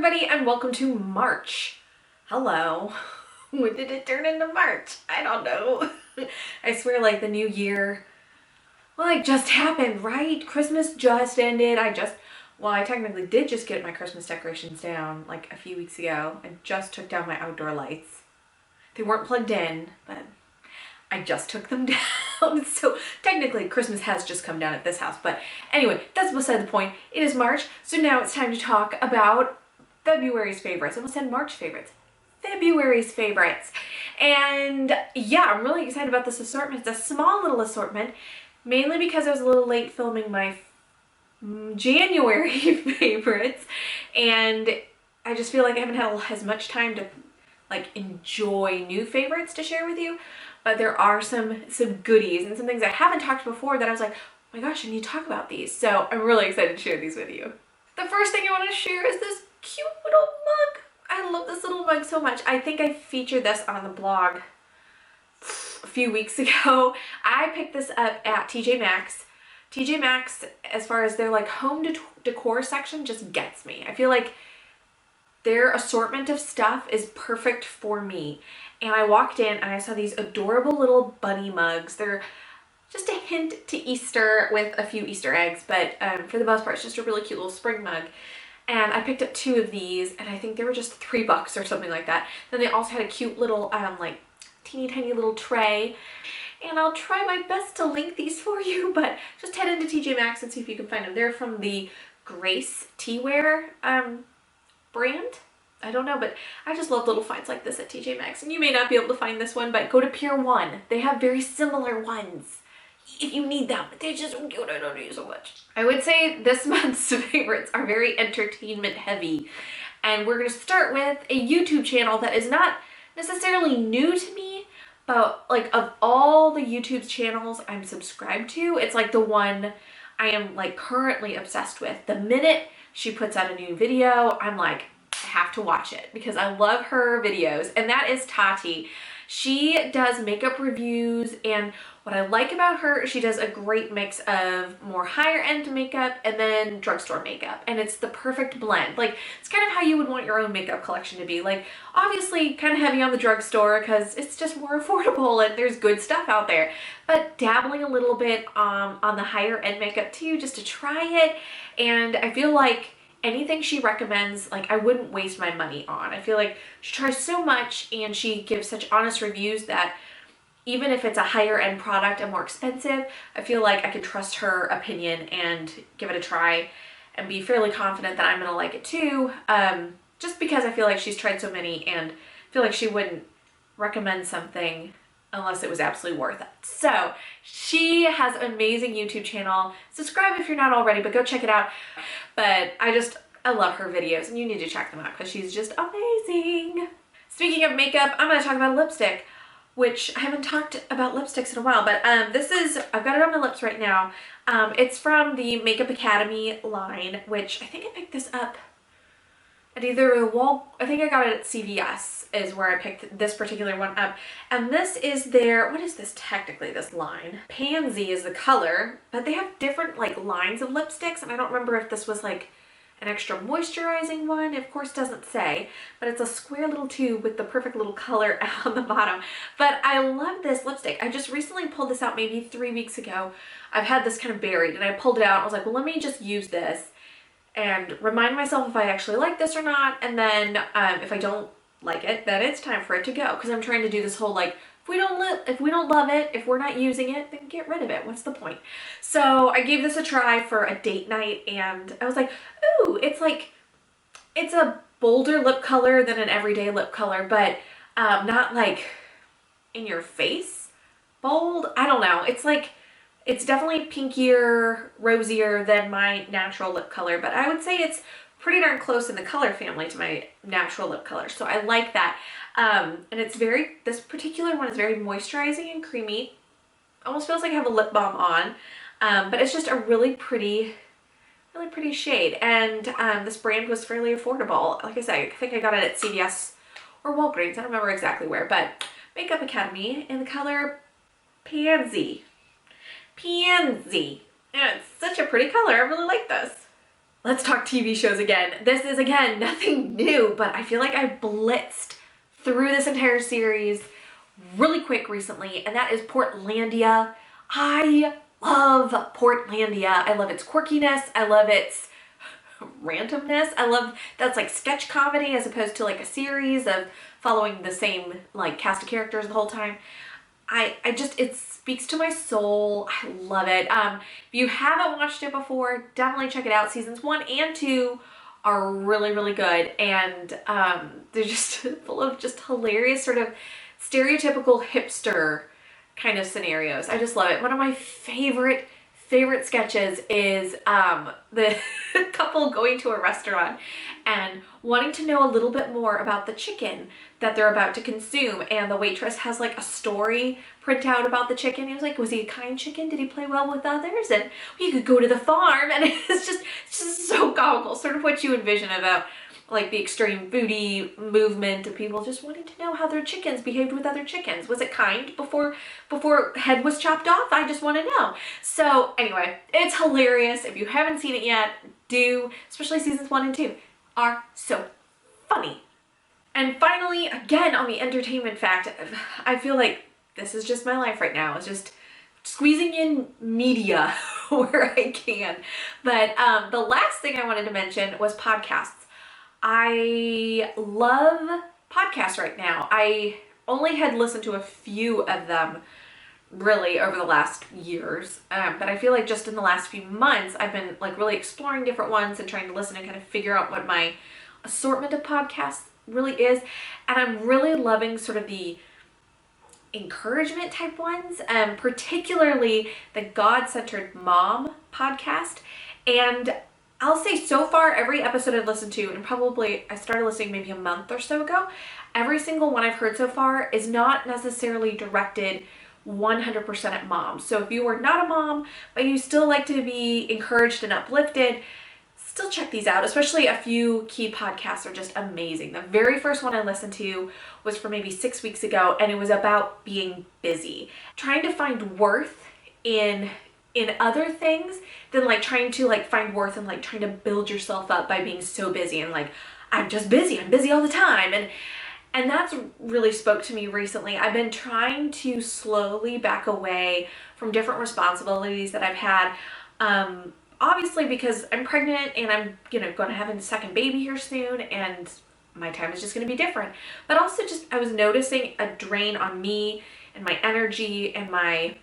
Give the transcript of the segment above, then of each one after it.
everybody, and welcome to March. Hello. When did it turn into March? I don't know. I swear, like, the new year, well, it just happened, right? Christmas just ended. I technically did just get my Christmas decorations down, like, a few weeks ago. I just took down my outdoor lights. They weren't plugged in, but I just took them down. So technically Christmas has just come down at this house. But anyway, that's beside the point. It is March, so now it's time to talk about February's favorites. I almost said March favorites. February's favorites. And yeah, I'm really excited about this assortment. It's a small little assortment, mainly because I was a little late filming my January favorites. And I just feel like I haven't had as much time to like enjoy new favorites to share with you. But there are some goodies and some things I haven't talked before that I was like, oh my gosh, I need to talk about these. So I'm really excited to share these with you. The first thing I want to share is this cute little mug. I love this little mug so much. I think I featured this on the blog a few weeks ago. I picked this up at TJ Maxx. TJ Maxx, as far as their like home decor section, just gets me. I feel like their assortment of stuff is perfect for me. And I walked in and I saw these adorable little bunny mugs. They're just a hint to Easter with a few Easter eggs, but for the most part, it's just a really cute little spring mug. And I picked up 2 of these, and I think they were just $3 or something like that. Then they also had a cute little, like, teeny tiny little tray. And I'll try my best to link these for you, but just head into TJ Maxx and see if you can find them. They're from the Grace Teaware brand. I don't know, but I just love little finds like this at TJ Maxx. And you may not be able to find this one, but go to Pier 1. They have very similar ones if you need them. They're just so cute. I love you so much. I would say this month's favorites are very entertainment heavy. And we're going to start with a YouTube channel that is not necessarily new to me, but like of all the YouTube channels I'm subscribed to, it's like the one I am like currently obsessed with. The minute she puts out a new video, I'm like, I have to watch it because I love her videos, and that is Tati. She does makeup reviews, and what I like about her, she does a great mix of more higher end makeup and then drugstore makeup, and it's the perfect blend. Like, it's kind of how you would want your own makeup collection to be. Like, obviously kind of heavy on the drugstore because it's just more affordable and there's good stuff out there, but dabbling a little bit on the higher end makeup too, just to try it. And I feel like anything she recommends, like, I wouldn't waste my money on. I feel like she tries so much and she gives such honest reviews that even if it's a higher end product and more expensive, I feel like I can trust her opinion and give it a try and be fairly confident that I'm gonna like it too. Just because I feel like she's tried so many and I feel like she wouldn't recommend something unless it was absolutely worth it. So she has an amazing YouTube channel. Subscribe if you're not already, but go check it out. But I love her videos, and you need to check them out because she's just amazing. Speaking of makeup, I'm going to talk about lipstick, which I haven't talked about lipsticks in a while, but I've got it on my lips right now. It's from the Makeup Academy line, which I think I picked this up at I think I got it at CVS is where I picked this particular one up. And this is what is this technically, this line? Pansy is the color, but they have different like lines of lipsticks, and I don't remember if this was like an extra moisturizing one. It of course doesn't say, but it's a square little tube with the perfect little color on the bottom. But I love this lipstick. I just recently pulled this out maybe 3 weeks ago. I've had this kind of buried, and I pulled it out. I was like, well, let me just use this and remind myself if I actually like this or not, and then if I don't like it, then it's time for it to go. Because I'm trying to do this whole like, if we don't love it, if we're not using it, then get rid of it. What's the point? So I gave this a try for a date night, and I was like, ooh, it's a bolder lip color than an everyday lip color, but not like in your face bold. I don't know. It's definitely pinkier, rosier than my natural lip color, but I would say it's pretty darn close in the color family to my natural lip color. So I like that. And this particular one is very moisturizing and creamy. Almost feels like I have a lip balm on, but it's just a really pretty shade. And this brand was fairly affordable. Like I said, I think I got it at CVS or Walgreens. I don't remember exactly where, but Makeup Academy in the color Pansy. Pansy. And it's such a pretty color. I really like this. Let's talk TV shows again. This is, again, nothing new, but I feel like I blitzed through this entire series really quick recently, and that is Portlandia. I love Portlandia. I love its quirkiness. I love its randomness. I love that's like sketch comedy as opposed to like a series of following the same like cast of characters the whole time. I just, it speaks to my soul. I love it. If you haven't watched it before, definitely check it out. Seasons 1 and 2 are really, really good. And they're just full of just hilarious sort of stereotypical hipster kind of scenarios. I just love it. One of my favorite sketches is the couple going to a restaurant and wanting to know a little bit more about the chicken that they're about to consume, and the waitress has like a story print out about the chicken. He was like, was he a kind chicken? Did he play well with others? And you could go to the farm, and it's just so comical, sort of what you envision about like the extreme foodie movement of people just wanting to know how their chickens behaved with other chickens. Was it kind before head was chopped off? I just want to know. So anyway, it's hilarious. If you haven't seen it yet, do, especially seasons 1 and 2 are so funny. And finally, again, on the entertainment fact, I feel like this is just my life right now. It's just squeezing in media where I can. But the last thing I wanted to mention was podcasts. I love podcasts right now. I only had listened to a few of them really over the last years, but I feel like just in the last few months I've been like really exploring different ones and trying to listen and kind of figure out what my assortment of podcasts really is. And I'm really loving sort of the encouragement type ones, particularly the God-Centered Mom podcast. And I'll say so far, every episode I've listened to, and probably I started listening maybe a month or so ago, every single one I've heard so far is not necessarily directed 100% at moms. So if you are not a mom, but you still like to be encouraged and uplifted, still check these out. Especially a few key podcasts are just amazing. The very first one I listened to was from maybe 6 weeks ago, and it was about being busy. Trying to find worth in other things than like trying to like find worth and like trying to build yourself up by being so busy and like, I'm just busy. I'm busy all the time. And that's really spoke to me recently. I've been trying to slowly back away from different responsibilities that I've had. Obviously because I'm pregnant and I'm, going to have a second baby here soon, and my time is just going to be different. But also just, I was noticing a drain on me and my energy, and my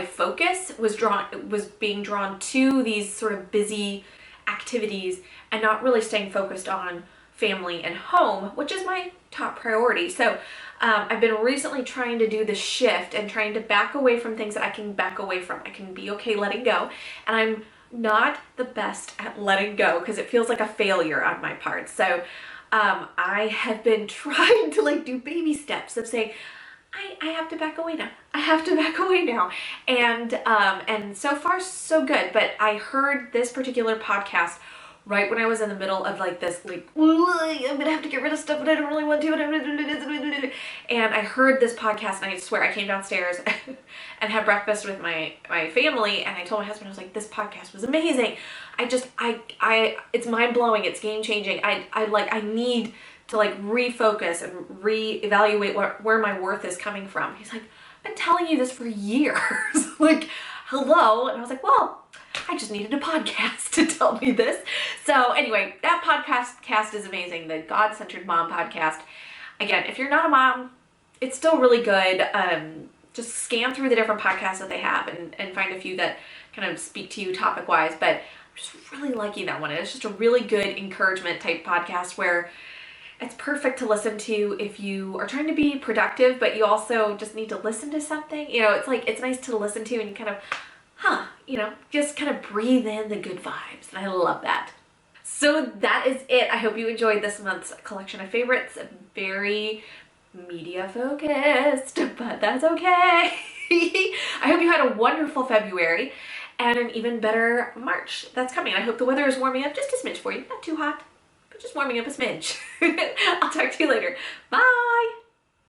focus was being drawn to these sort of busy activities and not really staying focused on family and home, which is my top priority. So I've been recently trying to do the shift and trying to back away from things that I can back away from. I can be okay letting go. And I'm not the best at letting go because it feels like a failure on my part. So I have been trying to like do baby steps of saying, I have to back away now. I have to back away now. And so far so good. But I heard this particular podcast right when I was in the middle of like this, like, I'm gonna have to get rid of stuff, but I don't really want to. And I heard this podcast, and I swear I came downstairs and had breakfast with my family, and I told my husband, I was like, this podcast was amazing. It's mind blowing. It's game changing. I need to like refocus and reevaluate where my worth is coming from. He's like, I've been telling you this for years. Like, hello. And I was like, well, I just needed a podcast to tell me this. So anyway, that podcast is amazing. The God-Centered Mom podcast. Again, if you're not a mom, it's still really good. Just scan through the different podcasts that they have and find a few that kind of speak to you topic-wise. But I'm just really liking that one. It's just a really good encouragement type podcast where it's perfect to listen to if you are trying to be productive, but you also just need to listen to something. It's like, it's nice to listen to and you kind of, just kind of breathe in the good vibes. And I love that. So that is it. I hope you enjoyed this month's collection of favorites. Very media focused, but that's okay. I hope you had a wonderful February and an even better March that's coming. I hope the weather is warming up just a smidge for you. Not too hot, but just warming up a smidge. I'll talk to you later. Bye.